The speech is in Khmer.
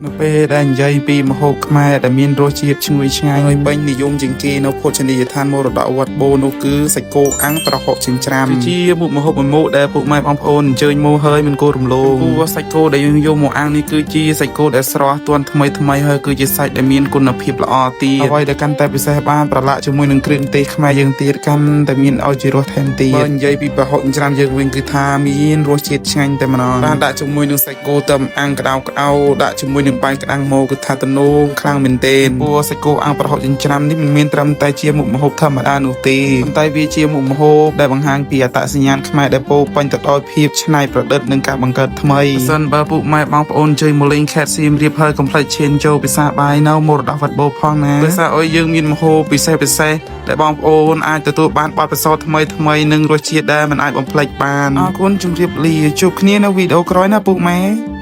នៅពេលដែលនិយាយពីម្ហូបខ្មែរដែលមានរសជាតិឈ្ងុយឆ្ងាញ់ហើយពេញនិយមជាងគេនៅភោជនីយដ្ឋានមរតកវត្តបូនោះគឺសាច់គោអាំងប្រហុកចិញ្ច្រាំជាមុខម្ហូបមួយមុខដែលពុកម៉ែបងប្អូនអញ្ជើញមកហើយមិនគួររំលងព្រោះសាច់គោដែលយើងយកមកអាំងនេះគឺជាសាច់គោដែលស្រស់ទាន់ថ្មីហើយគឺជាសាច់ដែលមានគុណភាពល្អទៀតអ្វីដែលកាន់តែពិសេសបានប្រឡាក់ជាមួយនឹងគ្រឿងទេសខ្មែរយើងទៀតកាន់តែមានឲ្យជារសថែមទៀតបើនិយាយពីប្រហុកចិញ្ច្រាំយើងវិញគឺថាមានរសជាតិឆ្ងាញ់តែម្ដងបានដាក់ជាមួយនឹងសាច់គោទៅអាំងក្តៅដាក់ជាមួយនឹងបាយក្តាំងមកគឺថាទំនោរខ្លាំងមែនទែនព្រោះសាច់គោអាំងប្រហុកចិញ្ច្រាំនេះមិនមែនត្រឹមតែជាមុខម្ហូបធម្មតានោះទេប៉ុន្តែវាជាមុខម្ហូបដែលបង្ហាញពីអត្តសញ្ញាណខ្មែរដែលពោរពេញទៅដោយភាពច្នៃប្រឌិតនិងការបង្កើតថ្មីបើសិនបើពុកម៉ែបងប្អូនជ័យមកលេងខេត្តសៀមរាបហើយកុំភ្លេចឈានចូលពិសាបាយនៅមរតកវត្តបូរផងណាដោយសារអុយយើងមានម្ហូបពិសេសដែលបងប្អូនអាចទទួលបានបទពិសោធន៍ថ្មីនិងរសជាតិដែលមិនអាចបំភ្លេចបានអរគុណជម្រាបលាជួបគ្នានៅវីដេអូក្រោយណាពុកម៉ែ